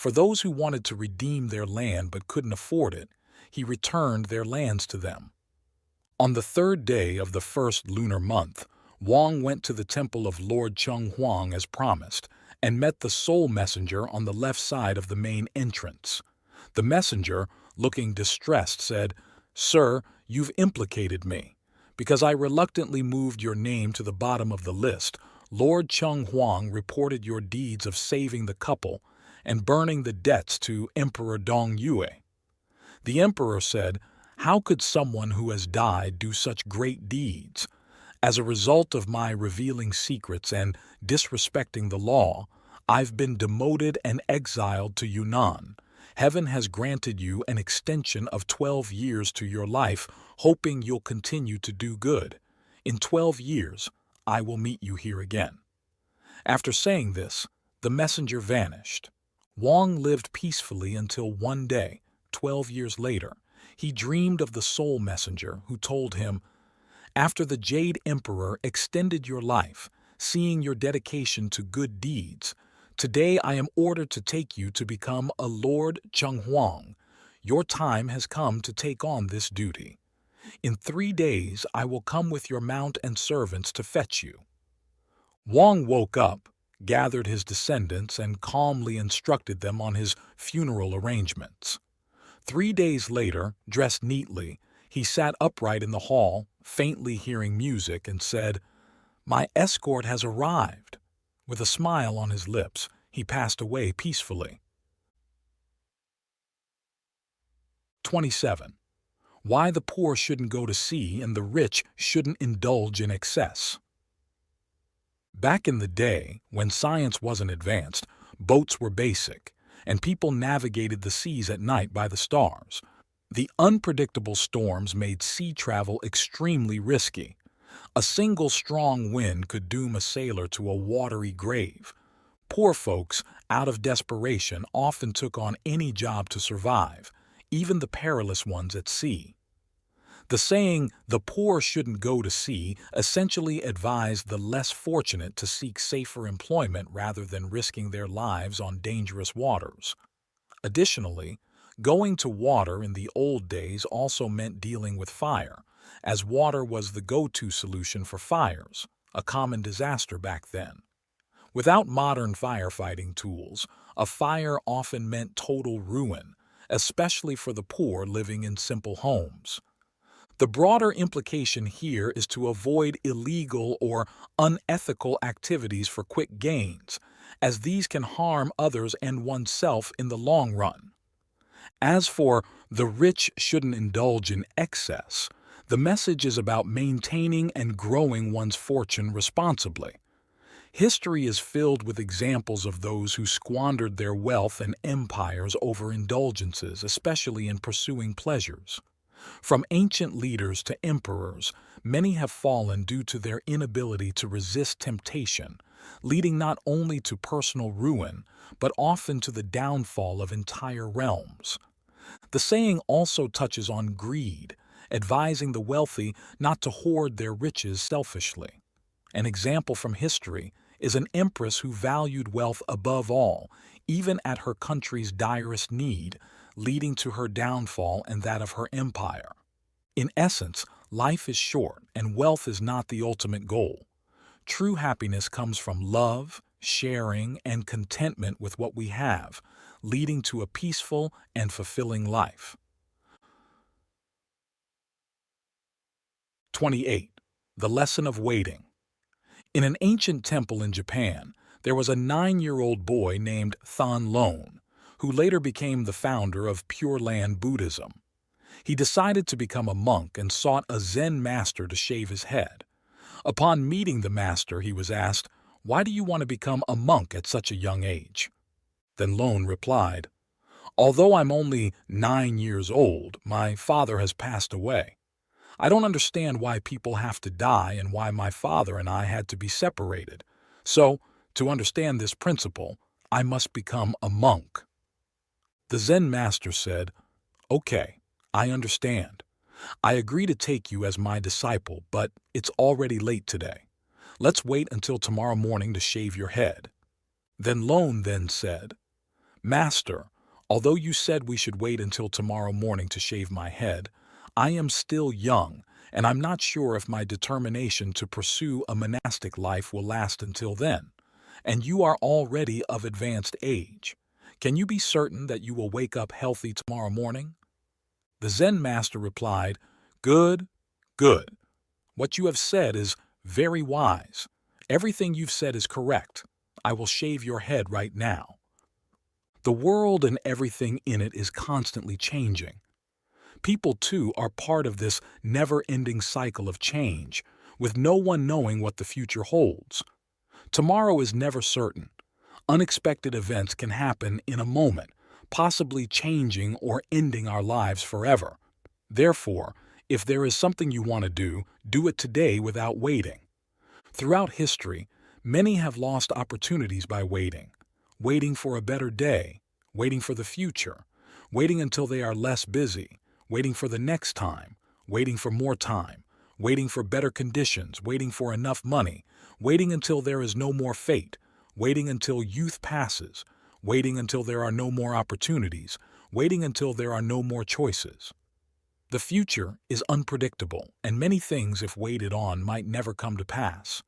For those who wanted to redeem their land but couldn't afford it, he returned their lands to them. On the third day of the first lunar month, Wang went to the temple of Lord Chenghuang as promised, and met the soul messenger on the left side of the main entrance. The messenger, looking distressed, said, "Sir, you've implicated me. Because I reluctantly moved your name to the bottom of the list, Lord Chenghuang reported your deeds of saving the couple and burning the debts to Emperor Dongyue." The emperor said, "How could someone who has died do such great deeds? As a result of my revealing secrets and disrespecting the law, I've been demoted and exiled to Yunnan. Heaven has granted you an extension of 12 years to your life, hoping you'll continue to do good. In 12 years, I will meet you here again." After saying this, the messenger vanished. Wang lived peacefully until one day, 12 years later, he dreamed of the soul messenger who told him, "After the Jade Emperor extended your life, seeing your dedication to good deeds, today I am ordered to take you to become a Lord Chenghuang. Your time has come to take on this duty. In 3 days I will come with your mount and servants to fetch you." Wang woke up, gathered his descendants, and calmly instructed them on his funeral arrangements. 3 days later, dressed neatly, he sat upright in the hall, faintly hearing music, and said, "My escort has arrived." With a smile on his lips, he passed away peacefully. 27. Why the poor shouldn't go to sea and the rich shouldn't indulge in excess. Back in the day, when science wasn't advanced, boats were basic, and people navigated the seas at night by the stars. The unpredictable storms made sea travel extremely risky. A single strong wind could doom a sailor to a watery grave. Poor folks, out of desperation, often took on any job to survive, even the perilous ones at sea. The saying, "the poor shouldn't go to sea," essentially advised the less fortunate to seek safer employment rather than risking their lives on dangerous waters. Additionally, going to water in the old days also meant dealing with fire, as water was the go-to solution for fires, a common disaster back then. Without modern firefighting tools, a fire often meant total ruin, especially for the poor living in simple homes. The broader implication here is to avoid illegal or unethical activities for quick gains, as these can harm others and oneself in the long run. As for "the rich shouldn't indulge in excess," the message is about maintaining and growing one's fortune responsibly. History is filled with examples of those who squandered their wealth and empires over indulgences, especially in pursuing pleasures. From ancient leaders to emperors, many have fallen due to their inability to resist temptation, leading not only to personal ruin, but often to the downfall of entire realms. The saying also touches on greed, advising the wealthy not to hoard their riches selfishly. An example from history is an empress who valued wealth above all, even at her country's direst need, leading to her downfall and that of her empire. In essence, life is short and wealth is not the ultimate goal. True happiness comes from love, sharing, and contentment with what we have, leading to a peaceful and fulfilling life. 28. The lesson of waiting. In an ancient temple in Japan, there was a 9-year-old boy named Than Lone, who later became the founder of Pure Land Buddhism. He decided to become a monk and sought a Zen master to shave his head. Upon meeting the master, he was asked, "Why do you want to become a monk at such a young age?" Then Lone replied, "Although I'm only 9 years old, my father has passed away. I don't understand why people have to die and why my father and I had to be separated. So, to understand this principle, I must become a monk." The Zen master said, "Okay, I understand. I agree to take you as my disciple, but it's already late today. Let's wait until tomorrow morning to shave your head." Then Lone then said, Master, although you said we should wait until tomorrow morning to shave my head, I am still young, and I'm not sure if my determination to pursue a monastic life will last until then. And you are already of advanced age. Can you be certain that you will wake up healthy tomorrow morning? The Zen master replied, Good, good. What you have said is very wise. Everything you've said is correct. I will shave your head right now. The world and everything in it is constantly changing. People, too, are part of this never-ending cycle of change, with no one knowing what the future holds. Tomorrow is never certain. Unexpected events can happen in a moment, possibly changing or ending our lives forever. Therefore, if there is something you want to do it today without waiting. Throughout history, many have lost opportunities by waiting for a better day, waiting for the future, waiting until they are less busy, waiting for the next time, waiting for more time, waiting for better conditions, waiting for enough money, waiting until there is no more fate, waiting until youth passes, waiting until there are no more opportunities, waiting until there are no more choices. The future is unpredictable, and many things, if waited on, might never come to pass.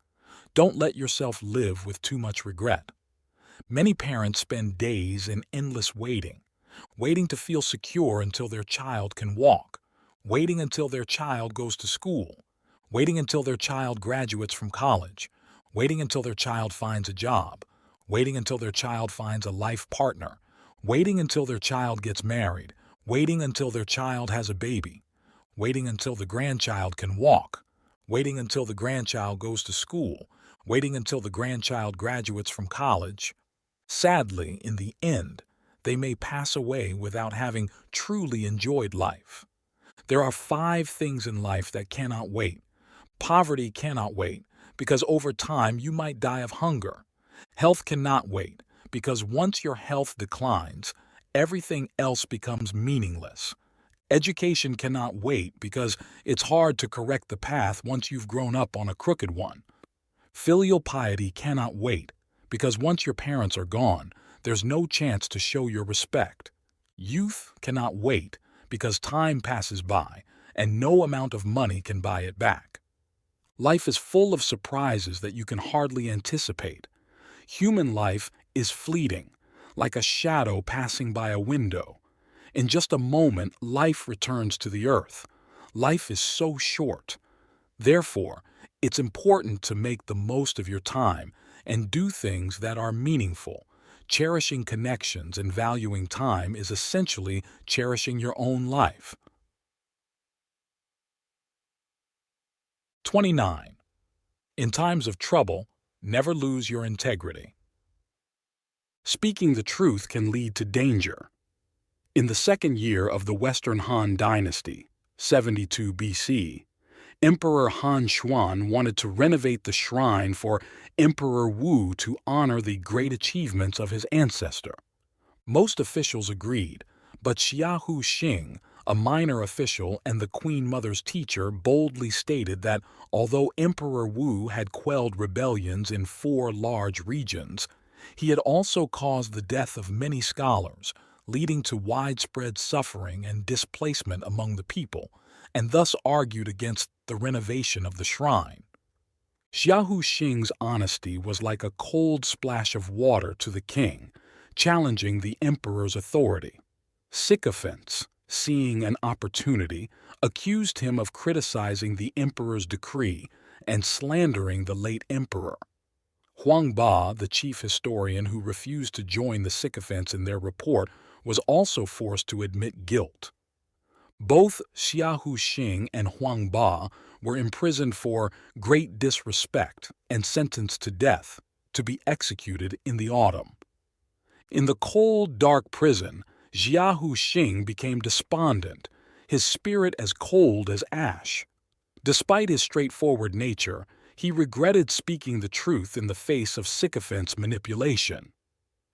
Don't let yourself live with too much regret. Many parents spend days in endless waiting to feel secure until their child can walk, waiting until their child goes to school, waiting until their child graduates from college, waiting until their child finds a job, waiting until their child finds a life partner, waiting until their child gets married, waiting until their child has a baby, waiting until the grandchild can walk, waiting until the grandchild goes to school, waiting until the grandchild graduates from college. Sadly, in the end, they may pass away without having truly enjoyed life. There are 5 things in life that cannot wait. Poverty cannot wait, because over time you might die of hunger. Health cannot wait, because once your health declines, everything else becomes meaningless. Education cannot wait, because it's hard to correct the path once you've grown up on a crooked one. Filial piety cannot wait, because once your parents are gone, there's no chance to show your respect. Youth cannot wait, because time passes by, and no amount of money can buy it back. Life is full of surprises that you can hardly anticipate. Human life is fleeting, like a shadow passing by a window. In just a moment, life returns to the earth. Life is so short. Therefore, it's important to make the most of your time and do things that are meaningful. Cherishing connections and valuing time is essentially cherishing your own life. 29. In times of trouble, never lose your integrity. Speaking the truth can lead to danger. In the second year of the Western Han Dynasty, 72 BC, Emperor Han Xuan wanted to renovate the shrine for Emperor Wu to honor the great achievements of his ancestor. Most officials agreed, but Xiaohu Xing, a minor official and the Queen Mother's teacher, boldly stated that although Emperor Wu had quelled rebellions in 4 large regions, he had also caused the death of many scholars, leading to widespread suffering and displacement among the people, and thus argued against the renovation of the shrine. Xiaohu Xing's honesty was like a cold splash of water to the king, challenging the emperor's authority. Sycophants, seeing an opportunity, accused him of criticizing the emperor's decree and slandering the late emperor. Wang, the chief historian who refused to join the sycophants in their report, was also forced to admit guilt. Both Xiaohu Xing and Wang were imprisoned for great disrespect and sentenced to death, to be executed in the autumn. In the cold, dark prison, Xiaohu Xing became despondent, his spirit as cold as ash. Despite his straightforward nature, he regretted speaking the truth in the face of sycophants' manipulation.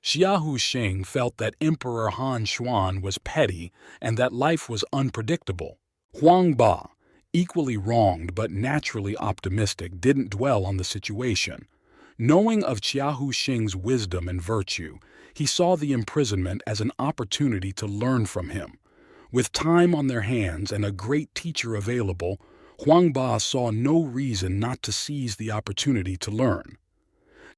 Xiaohu Xing felt that Emperor Han Xuan was petty and that life was unpredictable. Wang, equally wronged but naturally optimistic, didn't dwell on the situation. Knowing of Xiaohu Xing's wisdom and virtue, He saw the imprisonment as an opportunity to learn from him. With time on their hands and a great teacher available, Huang Ba saw no reason not to seize the opportunity to learn.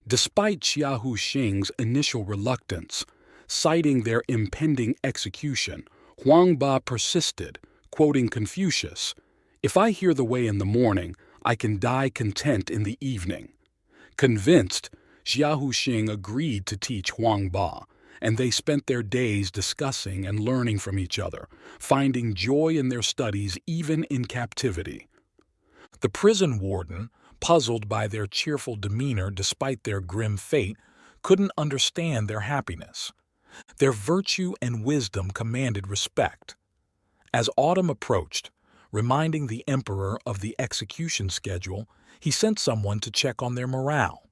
Despite Xiahou Xing's initial reluctance, citing their impending execution, Huang Ba persisted, quoting Confucius, "If I hear the way in the morning, I can die content in the evening." Convinced, Xiahou Xing agreed to teach Huang Ba, and they spent their days discussing and learning from each other, finding joy in their studies even in captivity. The prison warden, puzzled by their cheerful demeanor despite their grim fate, couldn't understand their happiness. Their virtue and wisdom commanded respect. As autumn approached, reminding the emperor of the execution schedule, he sent someone to check on their morale.